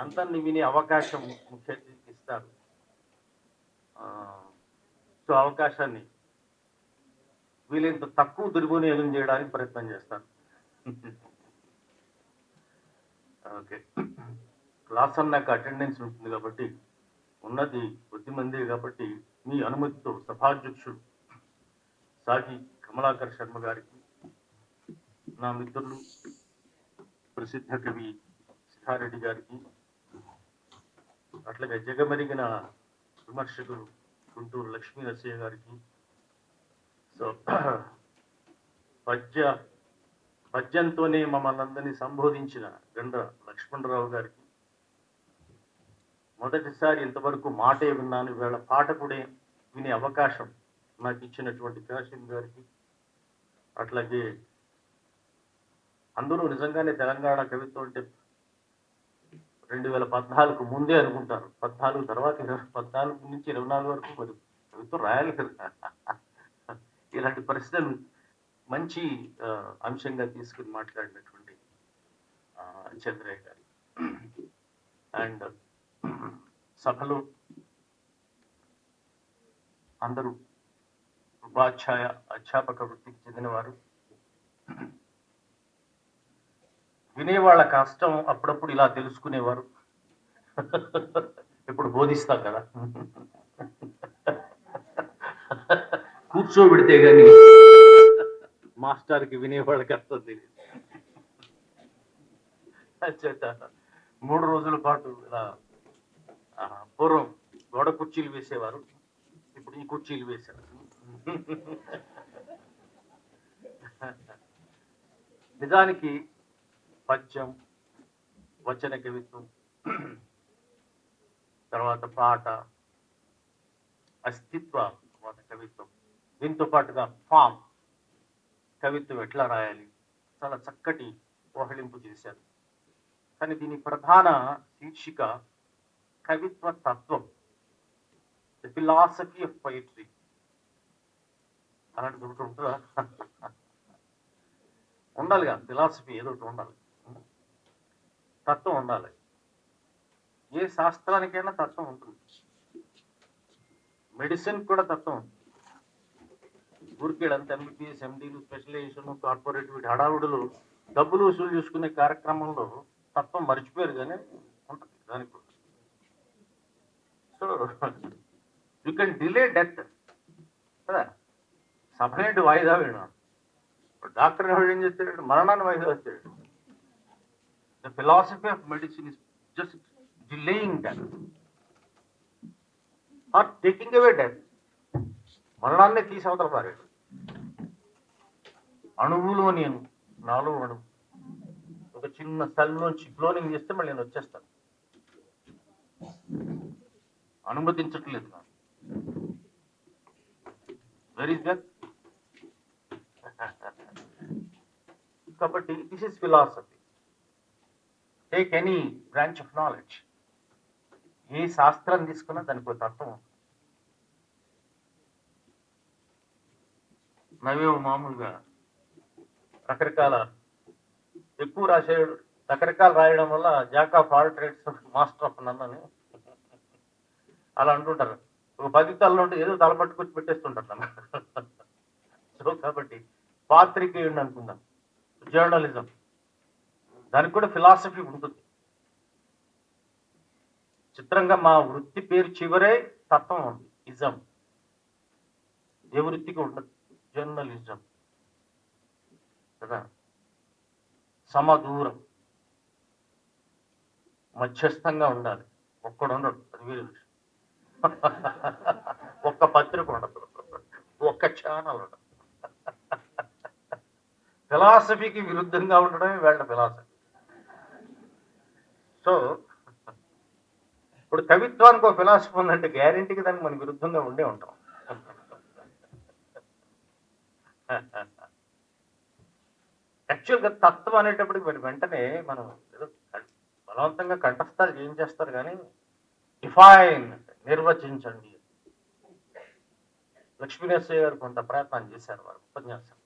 అందరిని వినే అవకాశం ముఖ్య అతిథికి ఇస్తారు. సో అవకాశాన్ని వీలైనంత తక్కువ దుర్వినియోగం చేయడానికి ప్రయత్నం చేస్తాను. ఓకే. క్లాస్ అన్నాక అటెండెన్స్ ఉంటుంది కాబట్టి, ఉన్నది కొద్ది మందే కాబట్టి, మీ అనుమతితో సభాధ్యక్షుడు సాగి కమలాకర్ శర్మ గారికి, నా మిత్రులు ప్రసిద్ధ కవి సిద్ధారెడ్డి గారికి, అట్లాగే జగమెరిగిన విమర్శకులు గుంటూరు లక్ష్మీ నరసయ్య గారికి, సో పద్యంతోనే మమ్మల్ని అందరినీ సంబోధించిన గండ్ర లక్ష్మణరావు గారికి, మొదటిసారి ఇంతవరకు మాటే విన్నాను, వీళ్ళ పాట కూడా వినే అవకాశం నాకు ఇచ్చినటువంటి కాశీం గారికి, అట్లాగే అందరూ నిజంగానే తెలంగాణ కవిత్వం అంటే 2014 ముందే అనుకుంటారు. 14 తర్వాత 14 నుంచి 24 వరకు మరి కవిత్వం రాయాలి కదా. ఇలాంటి పరిస్థితులు మంచి అంశంగా తీసుకుని మాట్లాడినటువంటి చంద్రయ్య గారు అండ్ సభలో అందరూ ఉపాధ్యాయ అధ్యాపక వృత్తికి చెందినవారు, వినేవాళ్ళ కష్టం అప్పుడప్పుడు ఇలా తెలుసుకునేవారు. ఇప్పుడు బోధిస్తాం కదా, కూర్చోబెడితే గాని మాస్టర్కి వినేవాళ్ళకి అర్థం తెలియదు. 3 రోజుల పాటు ఇలా పూర్వం గోడ కుర్చీలు వేసేవారు, ఇప్పుడు ఈ కుర్చీలు వేశారు. నిజానికి పద్యం, వచన కవిత్వం, తర్వాత పాట, అస్తిత్వ కవిత్వం, దీంతో పాటుగా ఫామ్ కవిత్వం ఎట్లా రాయాలి చాలా చక్కటి ఓహళింపు చేశారు. కానీ దీని ప్రధాన శీర్షిక కవిత్వ తత్వం, ది ఫిలాసఫీ ఆఫ్ పొయిట్రీ. అలాంటి ఒకటి ఉంటుందా? ఉండాలిగా, ఫిలాసఫీ ఏదో ఒకటి ఉండాలి, తత్వం ఉండాలి. ఏ శాస్త్రానికైనా తత్వం ఉంటుంది, మెడిసిన్ కూడా తత్వం ఉంది. ఊరికేడంత ఎంబీబీఎస్, ఎండీలు, స్పెషలైజేషన్, కార్పొరేట్ వీటి హడావుడులు డబ్బులు వసూలు చేసుకునే కార్యక్రమంలో తత్వం మర్చిపోయారు, కానీ ఉంటుంది దానికి కూడా. So you can delay death కదా, సభ ఏంటి వాయిదా వేయడం. డాక్టర్ ఎవరు ఏం చేస్తాడు, మరణాన్ని వాయిదా వేస్తాడు. The philosophy of medicine is just delaying death or taking away death. మరణాన్ని తీసి అవతల పారాడు. అణువులో నేను, నాలో అణువు, ఒక చిన్న సెల్లోంచి క్లోనింగ్ చేస్తే మళ్ళీ నేను వచ్చేస్తాను. అనుమతించట్లేదు నాకు. Where is that? కాబట్టి this is philosophy. Take any branch of knowledge, ఏ శాస్త్రం తీసుకున్నా దానికి ఒక తత్వం. నవేమో మామూలుగా రకరకాల ఎక్కువ రాసేయడు, రకరకాలు రాయడం వల్ల jack of all trades master of none అని అలా అంటుంటారు. ఒక 10 తలలో ఉంటే ఏదో తలపట్టుకొచ్చి పెట్టేస్తుంటారు నన్ను. సో కాబట్టి పాత్రికేయుడిని అనుకుందాం, జర్నలిజం, దానికి కూడా ఫిలాసఫీ ఉంటుంది. చిత్రంగా మా వృత్తి పేరు చివరే తత్వం ఉంది, ఇజం. ఏ వృత్తికి ఉండదు జర్నలిజం కదా. సమదూరం, మధ్యస్థంగా ఉండాలి. ఒక్కడు ఉండడు, అది వేరే విషయం. ఒక్క పత్రిక ఉండదు, ఒక్క ఛానల్ ఉండదు. ఫిలాసఫీకి విరుద్ధంగా ఉండడమే వీళ్ళ ఫిలాసఫీ. సో ఇప్పుడు కవిత్వానికి ఒక ఫిలాసఫీ ఉందంటే గ్యారెంటీకి దానికి మనం విరుద్ధంగా ఉండే ఉంటాం. యాక్చువల్గా తత్వం అనేటప్పటికి వెంటనే మనం ఏదో బలవంతంగా కంఠస్థాలు ఏం చేస్తారు, కానీ డిఫైన్, నిర్వచించండి. లక్ష్మీనరసయ్య గారు కొంత ప్రయత్నం చేశారు వారు ఉపన్యాసం.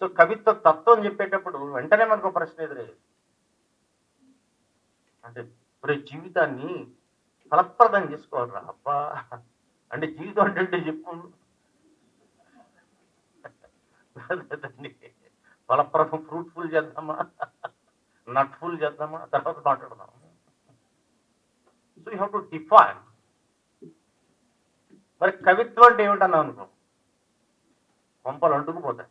సో కవిత్వ తత్వం చెప్పేటప్పుడు వెంటనే మనకు ప్రశ్న ఎదురయ్యేది, అంటే ఒరే జీవితాన్ని ఫలప్రదం చేసుకోవాలిరా అబ్బా. అంటే జీవితం అంటే చెప్పు. దాన్ని ఫలప్రదం ఫ్రూట్ఫుల్ చేద్దామా, నట్ఫుల్ చేద్దామా, తర్వాత మాట్లాడదాం. So you have to define. మరి కవిత్వం అంటే ఏమిటన్నావు అనుకో, కొంపలు అంటుకుపోతాయి.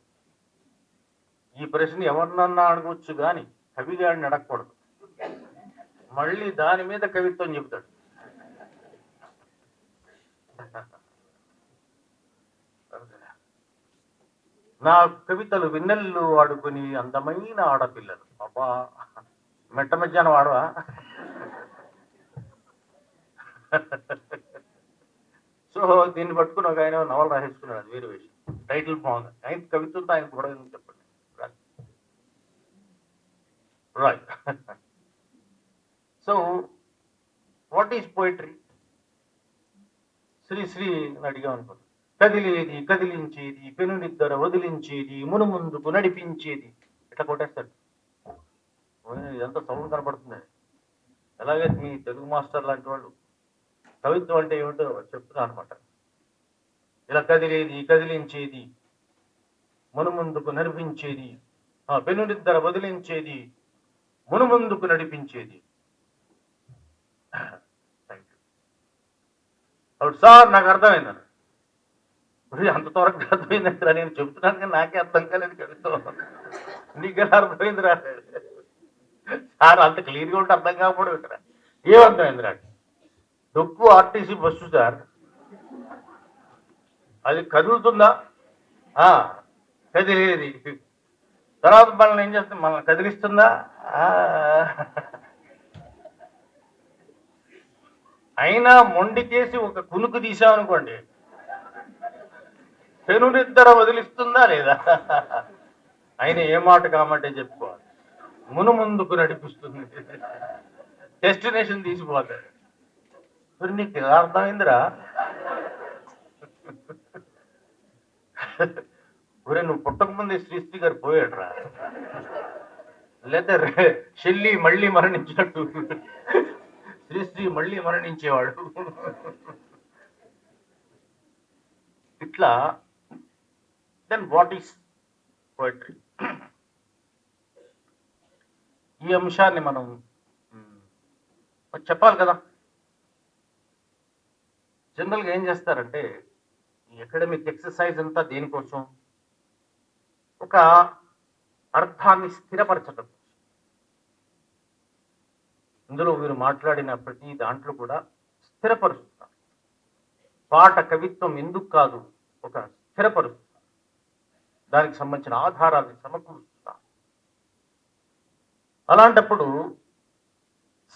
ఈ ప్రశ్న ఎవరినన్నా అడగవచ్చు కానీ కవిగాడిని అడగకూడదు. మళ్ళీ దాని మీద కవిత్వం చెబుతాడు. నా కవితలు వెన్నెల్లు ఆడుకుని అందమైన ఆడపిల్లలు. అబ్బా, మెట్ట మధ్యాహ్నం వాడవా? సో దీన్ని పట్టుకుని ఒక ఆయన నవల రాసేసుకున్నాడు, అది వేరే విషయం. టైటిల్ బాగుంది. ఆయన కవిత్వంతో ఆయన కూడా చెప్పండి. Right. So what is poetry? Sri అడిగా అనుకోండి. కదిలేది, కదిలించేది, పెనునిద్దర వదిలించేది, మునుముందుకు నడిపించేది. ఇట్లా కొట్టేస్తాడు. ఇదంతా సౌండ్ కనపడుతుంది. అలాగే మీ తెలుగు మాస్టర్ లాంటి వాళ్ళు కవిత్వం అంటే ఏమిటో చెప్తున్నా అనమాట. ఇలా కదిలేది, కదిలించేది, మునుముందుకు నడిపించేది, పెనునిద్దర వదిలించేది, మునుముందుకు నడిపించేది. అవును సార్, నాకు అర్థమైందని. అంత త్వరగా అర్థమైందిరా, నేను చెప్తున్నాను కానీ నాకే అర్థం కాలేదు కవిత్వం. నీకెలా అర్థమైందిరా? సార్ అంత క్లియర్గా ఉంటే అర్థం కాకపోవడం ఏంటరా? ఏమర్థమైందిరా? డొక్కు ఆర్టీసీ బస్సు సార్, అది కదులుతుందా? కదిలేది. తర్వాత మనల్ని ఏం చేస్తుంది? మనల్ని కదిలిస్తుందా? అయినా మొండికేసి ఒక కునుకు తీసామనుకోండి, పెనునిద్దర వదిలిస్తుందా లేదా? ఆయన ఏ మాట కామంటే చెప్పుకోవాలి. మును ముందుకు నడిపిస్తుంది, డెస్టినేషన్ తీసిపోతాడు. మరి నీకు ఎలా అర్థమైందిరా? ఒరే, నువ్వు పుట్టకముందే శ్రీశ్రీ గారు పోయాడురా, లేదా షెల్లి మళ్ళీ మరణించినట్టు శ్రీశ్రీ మళ్ళీ మరణించేవాడు. ఇట్లా దెన్ వాట్ ఈస్ పోయిటరీ? ఈ అంశాన్ని మనం చెప్పాలి కదా. జనరల్గా ఏం చేస్తారంటే, ఈ అకాడమిక్ ఎక్సర్సైజ్ అంతా దేనికోసం? ఒక అర్థాన్ని స్థిరపరచడం. ఇందులో మీరు మాట్లాడిన ప్రతి దాంట్లో కూడా స్థిరపరుస్తున్నారు. పాట కవిత్వం ఎందుకు కాదు, ఒక స్థిరపరుస్తున్నారు. దానికి సంబంధించిన ఆధారాన్ని సమకూరుస్తున్నారు. అలాంటప్పుడు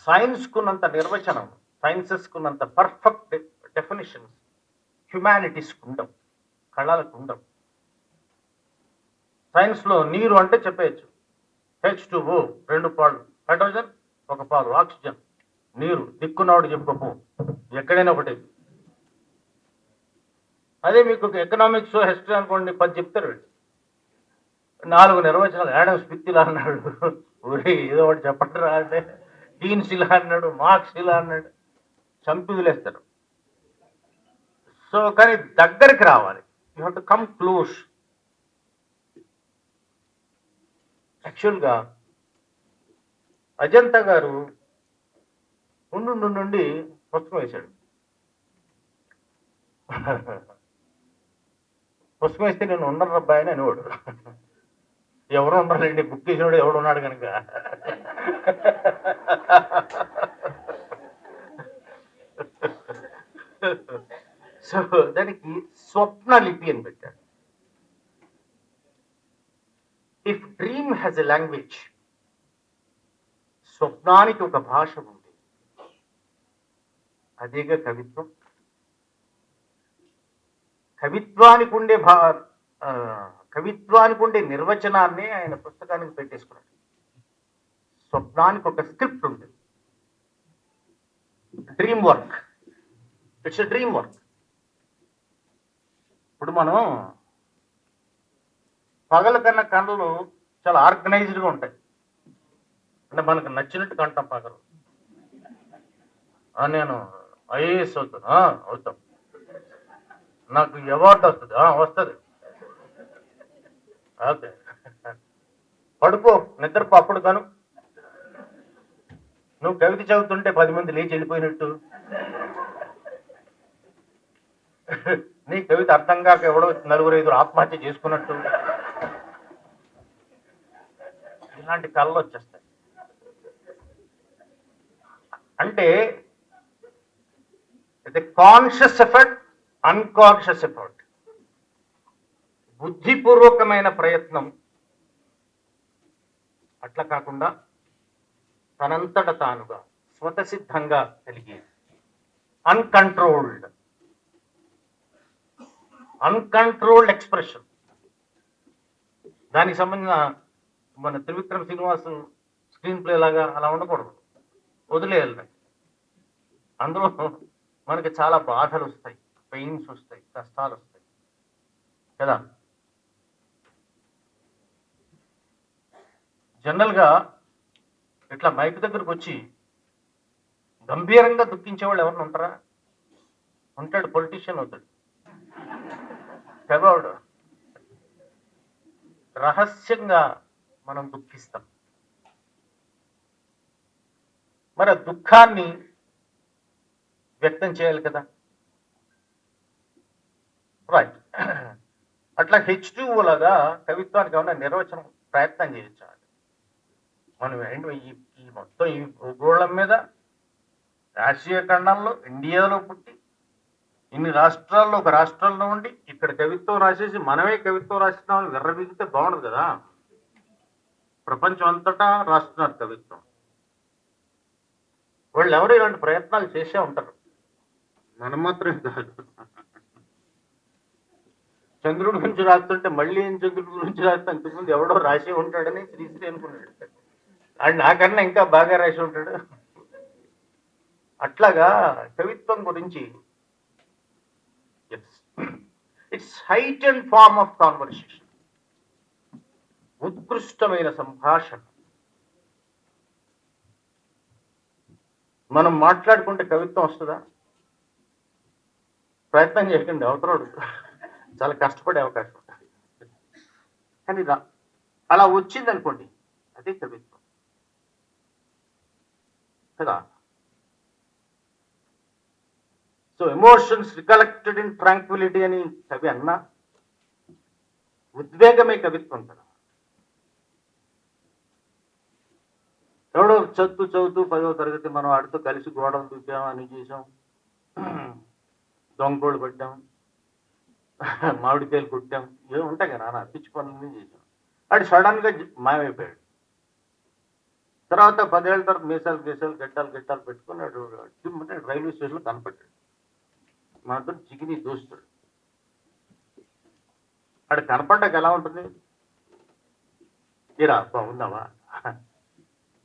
సైన్స్కున్నంత నిర్వచనం, సైన్సెస్కున్నంత పర్ఫెక్ట్ డెఫినిషన్స్ హ్యుమానిటీస్కు ఉండవు, కళలకు ఉండవు. సైన్స్లో నీరు అంటే చెప్పేయచ్చు, H2O 2 పాలు, హైడ్రోజన్ 1 పాలు, ఆక్సిజన్, నీరు. దిక్కున్నవాడు చెప్పుకోపో, ఎక్కడైనా ఒకటి. అదే మీకు ఎకనామిక్స్, హిస్టరీ అనుకోండి, 10 చెప్తారు. 4 నిర్వచనాలు. యాడమ్ స్మిత్ ఇలా అన్నాడు, ఊరి ఏదో ఒకటి చెప్పండి రా అంటే, కీన్స్ ఇలా అన్నాడు, మార్క్స్ ఇలా అన్నాడు, చంపి వదిలేస్తారు. సో కానీ దగ్గరికి రావాలి. You have to come close. యాక్చువల్గా అజంతా గారు నుండి పుస్తకం వేశాడు. పుస్తకం వేస్తే నేను ఉండరు అబ్బాయి అని అనేవాడు. ఎవరు ఉండరండి, బుక్ చేసినవాడు ఎవడు ఉన్నాడు కనుక. సో దానికి స్వప్న లిపి అని పెట్టాడు. If dream has a language, స్వప్నానికి ఒక భాష ఉంది, అదేగా కవిత్వం. కవిత్వానికి ఉండే నిర్వచనాన్ని ఆయన పుస్తకానికి పెట్టేసుకున్నాడు. స్వప్నానికి ఒక స్క్రిప్ట్ ఉంది. Dream work, it's a dream work. ఇప్పుడు మనం పగల కన్నా కళ్ళు చాలా ఆర్గనైజ్డ్గా ఉంటాయి. అంటే మనకు నచ్చినట్టు కంటాం పగలు. నేను ఐఏఎస్ అవుతాను. అవుతాం. నాకు అవార్డు వస్తుంది. వస్తుంది. ఓకే. పడుకో, నిద్రపో. అప్పుడు కాను నువ్వు కవిత చదువుతుంటే 10 మంది లేచి వెళ్ళిపోయినట్టు, నీ కవిత అర్థం కాక ఎవడో 4-5 ఆత్మహత్య చేసుకున్నట్టు ఇలాంటి కళలు వచ్చేస్తాయి. అంటే ఇది కాన్షియస్ ఎఫర్ట్, అన్కాన్షియస్ ఎఫర్ట్. బుద్ధిపూర్వకమైన ప్రయత్నం అట్లా కాకుండా తనంతట తానుగా స్వతసిద్ధంగా కలిగేది. Uncontrolled expression. దానికి సంబంధించిన మన త్రివిక్రమ్ శ్రీనివాస్ స్క్రీన్ ప్లే లాగా అలా ఉండకూడదు, వదిలేయాలి. అందులో మనకి చాలా బాధలు వస్తాయి, పెయిన్స్ వస్తాయి, కష్టాలు వస్తాయి కదా. జనరల్గా ఇట్లా మైక్ దగ్గరకు వచ్చి గంభీరంగా దుఃఖించేవాళ్ళు ఎవరిని ఉంటారా? ఉంటాడు, పొలిటీషియన్ అవుతాడు. తెగవాడు రహస్యంగా మనం దుఃఖిస్తాం. మరి దుఃఖాన్ని వ్యక్తం చేయాలి కదా. రైట్. అట్లా H2O లాగా కవిత్వానికి ఏమన్నా నిర్వచనం ప్రయత్నం చేయొచ్చు. మనం ఈ మొత్తం ఈ భూగోళం మీద, ఆసియా ఖండంలో, ఇండియాలో పుట్టి ఇన్ని రాష్ట్రాల్లో ఒక రాష్ట్రంలో ఉండి ఇక్కడ కవిత్వం రాసేసి మనమే కవిత్వం రాసినామని విర్రబీగితే బాగుండదు కదా. ప్రపంచం అంతటా రాస్తున్నారు కవిత్వం. వాళ్ళు ఎవరు ఇలాంటి ప్రయత్నాలు చేసే ఉంటారు, మనం మాత్రమే కాదు. చంద్రుడి గురించి రాస్తుంటే మళ్ళీ ఏం చంద్రుడి గురించి రాస్తే అంతకుముందు ఎవడో రాసి ఉంటాడని శ్రీశ్రీ అనుకున్నాడు. అది నాకన్నా ఇంకా బాగా రాసి ఉంటాడు. అట్లాగా కవిత్వం గురించి ఇట్స్ హైటెన్ ఫార్మ్ ఆఫ్ కాన్వర్సేషన్, ఉత్కృష్టమైన సంభాషణ. మనం మాట్లాడుకుంటే కవిత్వం వస్తుందా? ప్రయత్నం చేయకండి, అవతరాడు చాలా కష్టపడే అవకాశం ఉంటుంది. కానీ అలా వచ్చింది అనుకోండి, అదే కవిత్వం కదా. So emotions recollected in Tranquility అని కవి అన్నా, ఉద్వేగమే కవిత్వం కదా. ఎవడో చదువుతూ 10వ తరగతి మనం ఆడితో కలిసి గోడలు దూకాం, అని చేసాం, దొంగోళ్ళు పట్టాం, మామిడికాయలు కొట్టాం, ఏమి ఉంటాయి కదా నాన్న పిచ్చి పనులన్నీ చేసాం. ఆడు సడన్ గా మాయమైపోయాడు. తర్వాత 10 ఏళ్ళ తర్వాత మీసాలు గట్టాలు పెట్టుకుని ఆడు రైల్వే స్టేషన్లో కనపడ్డాడు. మాతో చికిని దోస్తాడు. ఆడు కనపడ్డాక ఎలా ఉంటుంది? తీరా బాగున్నావా,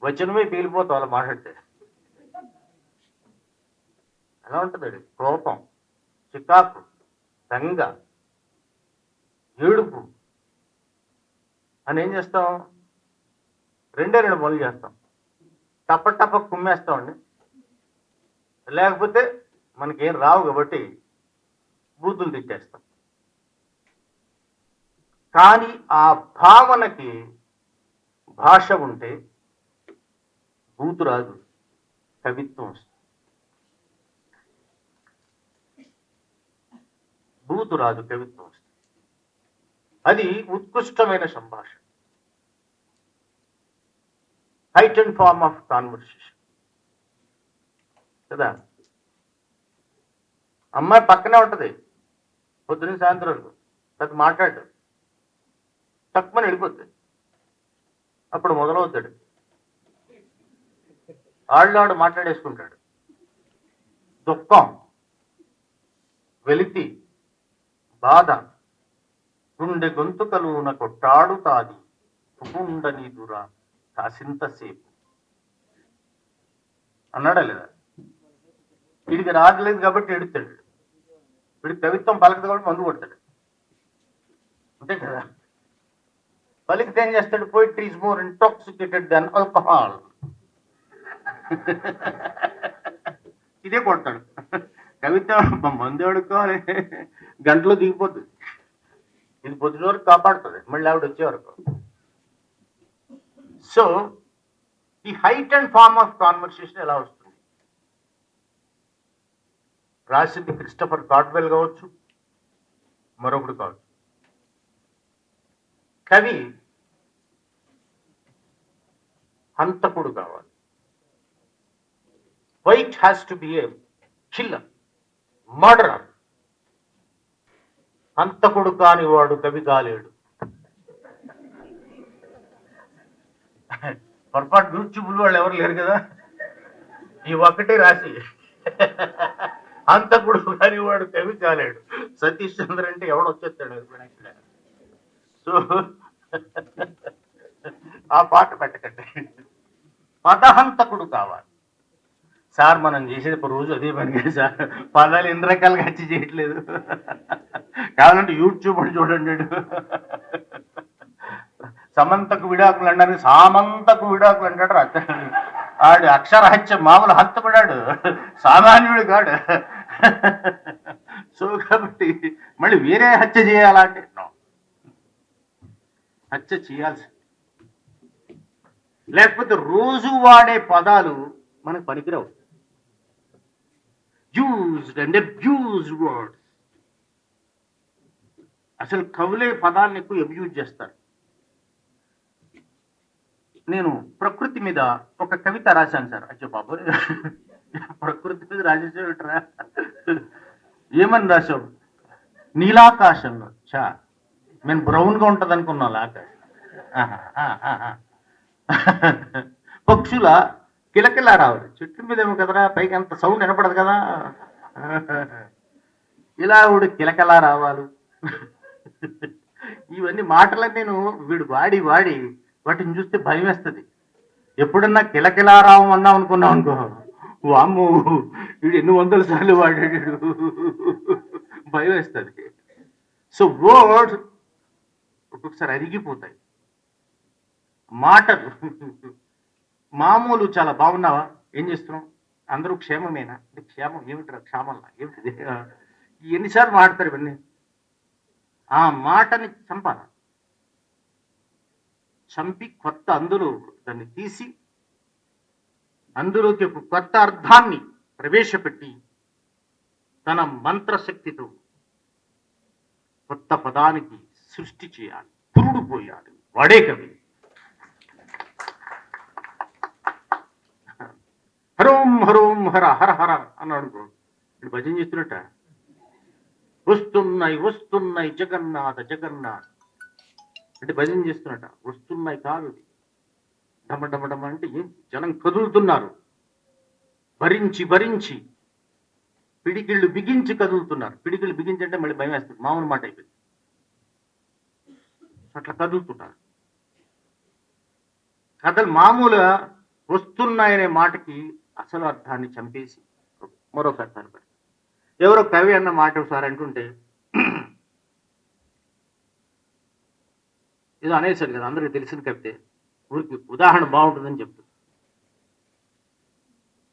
వచనమే పీలిపోతావు అలా మాట్లాడితే. ఎలా ఉంటుంది? కోపం, చికాకు, బెంగ, ఏడుపు అని ఏం చేస్తాం? 2 పనులు చేస్తాం. టప్ప కుమ్మేస్తామండి, లేకపోతే మనకేం రావు కాబట్టి బూతులు తిట్టేస్తాం. కానీ ఆ భావనకి భాష ఉంటే బూతు రాదు, కవిత్వం వస్తుంది. బూతు రాదు, కవిత్వం వస్తుంది. అది ఉత్కృష్టమైన సంభాషణ, హైటెన్ ఫార్మ్ ఆఫ్ కాన్వర్సేషన్ కదా. అమ్మాయి పక్కనే ఉంటది పొద్దున్న సాయంత్రం వరకు, పెద్ద మాట్లాడు, తక్కువని వెళ్ళిపోతుంది. అప్పుడు మొదలవుతాడు, ఆళ్ళాడు మాట్లాడేసుకుంటాడు. దుఃఖం, వెలితి, బాధ, గుండె గొంతుకలున కొట్టాడుతాది తుకుండని దురా కాసింతసేపు అన్నాడా లేదా? వీడికి రాగలేదు కాబట్టి ఎడుతాడు. వీడికి కవిత్వం పలకదు కాబట్టి మందు కొడతాడు, అంతే కదా. పలికితే ఏం చేస్తాడు? Poetry is more intoxicated than alcohol. ఇదే కొడతాడు. కవిత మందు అడుక్కోవాలి, గంటలో దిగిపోతుంది. ఇది పొద్దున వరకు కాపాడుతుంది, మళ్ళీ ఆవిడ వచ్చే వరకు. సో ఈ height and form of conversation ఎలా వస్తుంది? రాసింది క్రిస్టఫర్ గాడ్వెల్ కావచ్చు, మరొకడు కావచ్చు. కవి హంతకుడు కావాలి. White has to be A killer, murderer. హంతకుడు కాని వాడు కవి కాలేడు. పొరపాటు యూట్యూబ్లు వాళ్ళు ఎవరు లేరు కదా, ఈ ఒక్కటే రాసి హంతకుడు కాని వాడు కవి కాలేడు. సతీష్ చంద్ర అంటే ఎవడు వచ్చేస్తాడు. సో ఆ పాట పెట్టకండి. పదహంతకుడు కావాలి. సార్ మనం చేసేది ఒక రోజు అదే పని కదా సార్, పదాలు ఎన్ని రకాలుగా హత్య చేయట్లేదు. కావాలంటే యూట్యూబ్ అని చూడండి. సమంతకు విడాకులు అన్నారు, సామంతకు విడాకులు అంటాడు. ఆడు అక్షర హత్య, మామూలు హంతకుడాడు, సామాన్యుడు కాడు. సో కాబట్టి మళ్ళీ వేరే హత్య చేయాలంటే హత్య చేయాల్సి, లేకపోతే రోజు వాడే పదాలు మనకు పనికిరావు. Used and abused words. అసలు కవులే పదాలను ఎక్కువ అబ్యూజ్ చేస్తారు. నేను ప్రకృతి మీద ఒక కవిత రాశాను సార్. అచ్చో బాబు, ప్రకృతి మీద రాసేసేవిట్రా, ఏమని రాసావు? నీలాకాశంలో చా నేను బ్రౌన్గా ఉంటుంది అనుకున్నాను ఆకాశం. పక్షుల కిలకిలా రావాలి, చెట్ల మీద ఏమో కదరా, పైకి అంత సౌండ్ వినపడదు కదా. ఇలా వీడు కిలకిలా రావాలి. ఇవన్నీ మాటలని నేను వీడు వాడి వాడి వాటిని చూస్తే భయం వేస్తుంది. ఎప్పుడన్నా కిలకిలారావం అన్నాం అనుకున్నాం అనుకో, వామ్మో వీడు ఎన్ని వందల సార్లు వాడాడు, భయం వేస్తుంది. సో వర్డ్స్ ఒక్కొక్కసారి అరిగిపోతాయి. మాటలు మామూలు చాలా బాగున్నావా, ఏం చేస్తున్నావు, అందరూ క్షేమమేనా అంటే క్షేమం ఏమిట్రా, క్షేమల్లా ఏమిటి, ఎన్నిసార్లు మాడతారు ఇవన్నీ. ఆ మాటని చంపాల, చంపి కొత్త అందులో దాన్ని తీసి అందులోకి ఒక కొత్త అర్థాన్ని ప్రవేశపెట్టి తన మంత్రశక్తితో కొత్త పదానికి సృష్టి చేయాలి, పురుడు పోయాలి. వాడే కవి. హరోం హరోం హర హర హర అన్నాడు. భజన చేస్తున్నట్ట, వస్తున్నాయి వస్తున్నాయి జగన్నాథ జగన్నాథ అంటే భజన చేస్తున్నట్ట. వస్తున్నాయి కాదు, డమడమడమ అంటే ఏం జనం కదులుతున్నారు, భరించి భరించి పిడికిళ్ళు బిగించి కదులుతున్నారు. పిడికిళ్ళు బిగించి అంటే మళ్ళీ భయం వేస్తుంది, మామూలు మాట అయిపోయింది. అట్లా కదులుతున్నారు. కథలు మామూలుగా వస్తున్నాయనే మాటకి అసలు అర్థాన్ని చంపేసి మరొక అర్థాన్ని పెడతారు. ఎవరో కవి అన్న మాట ఒకసారి అంటుంటే ఏదో అనేసాడు కదా, అందరికీ తెలిసిన కవితే, ఊరికి ఉదాహరణ బాగుంటుందని చెప్తుంది.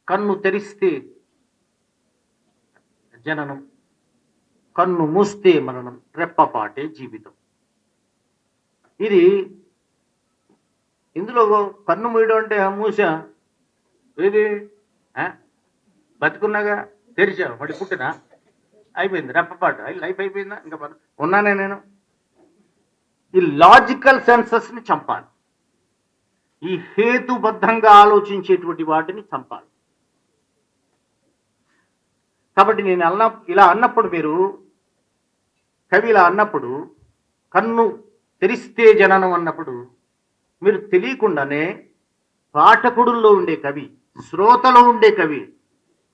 కన్ను తెరిస్తే జననం, కన్ను మూస్తే మరణం, రెప్పపాటే జీవితం. ఇది ఇందులో కన్ను మూయడం అంటే మూసా ఏది, బతుకున్నాగా తెరిచా వాడి పుట్టినా అయిపోయింది, రెప్పపాటు లైఫ్ అయిపోయిందా, ఇంకా ఉన్నానే నేను. ఈ లాజికల్ సెన్సెస్ ని చంపాలి, ఈ హేతుబద్ధంగా ఆలోచించేటువంటి వాటిని చంపాలి. కాబట్టి నేను ఇలా అన్నప్పుడు, మీరు కవి ఇలా అన్నప్పుడు, కన్ను తెరిస్తే జననం అన్నప్పుడు మీరు తెలియకుండానే పాఠకుడుల్లో ఉండే కవి, శ్రోతలో ఉండే కవి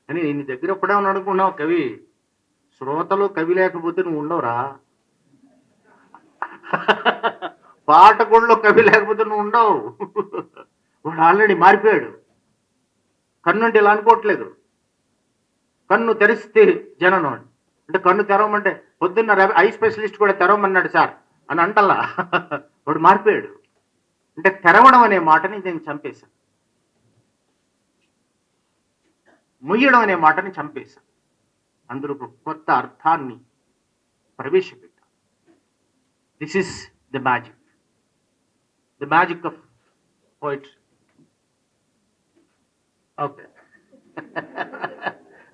అని నీ దగ్గర ఒక్కడే ఉన్నాడు అనుకున్నావు. కవి శ్రోతలో కవి లేకపోతే నువ్వు ఉండవురా. పాఠకుడిలో కవి లేకపోతే నువ్వు ఉండవు. వాడు ఆల్రెడీ మారిపోయాడు. కన్ను అంటే ఇలా అనుకోవట్లేదు. కన్ను తెరిస్తే జననం అంటే కన్ను తెరవమంటే పొద్దున్న ఐ స్పెషలిస్ట్ కూడా తెరవమన్నాడు సార్ అని అంటల్లా. వాడు మారిపోయాడు. అంటే తెరవడం అనే మాటని నేను చంపేశాను. మొయ్యడం అనే మాటని చంపేశాం, అందులో ఒక కొత్త అర్థాన్ని ప్రవేశపెట్టాం. This is the magic of poetry. Okay.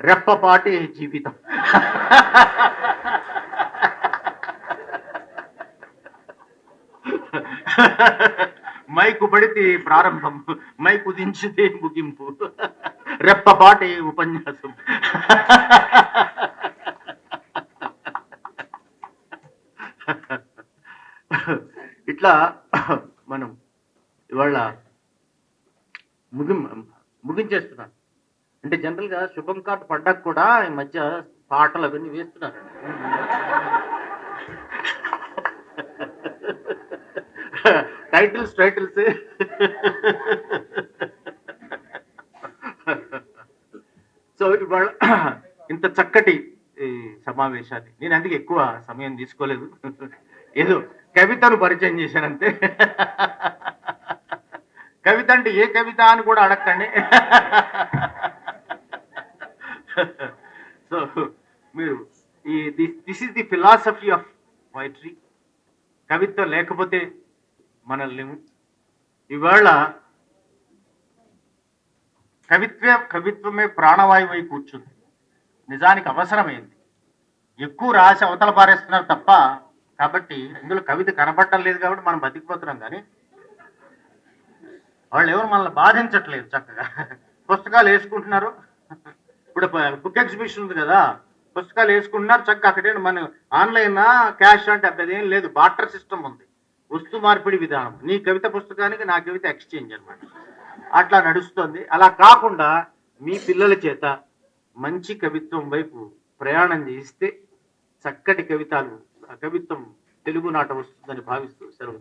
రెప్పపాటి జీవితం. మైకు పడితే ప్రారంభం, మైకు దించితే ముగింపు, రెప్పపాటి ఉపన్యాసం. ఇట్లా మనం ఇవాళ ముగించేస్తున్నాను. అంటే జనరల్గా శుభం కార్డు పడ్డాక కూడా ఈ మధ్య పాటలు అవన్నీ వేస్తున్నారు. టైటిల్స్ సో ఇవాళ ఇంత చక్కటి సమావేశాన్ని నేను అందుకే ఎక్కువ సమయం తీసుకోలేదు, ఏదో కవితను పరిచయం చేశానంతే. కవిత అంటే ఏ కవిత అని కూడా అడగండి. సో మీరు this is the philosophy of poetry. కవిత్వం లేకపోతే మనల్ని ఇవాళ కవిత్వమే ప్రాణవాయువై కూర్చుంది. నిజానికి అవసరమైంది. ఎక్కువ రాసి అవతల పారేస్తున్నారు తప్ప, కాబట్టి ఇందులో కవిత కనపడటం లేదు కాబట్టి మనం బతికిపోతున్నాం. కానీ వాళ్ళు ఎవరు మనల్ని బాధించట్లేదు. చక్కగా పుస్తకాలు వేసుకుంటున్నారు. ఇప్పుడు బుక్ ఎగ్జిబిషన్ ఉంది కదా, పుస్తకాలు వేసుకుంటున్నారు చక్కగా. అక్కడే మన ఆన్లైన్ క్యాష్ అంటే అదేం లేదు, బార్టర్ సిస్టమ్ ఉంది, వస్తు మార్పిడి విధానం. నీ కవిత పుస్తకానికి నా కవిత ఎక్స్చేంజ్ అనమాట. అట్లా నడుస్తుంది. అలా కాకుండా మీ పిల్లల చేత మంచి కవిత్వం వైపు ప్రయాణం చేయిస్తే చక్కటి కవిత్వం తెలుగు నాట వస్తుందని భావిస్తూ సెలవు.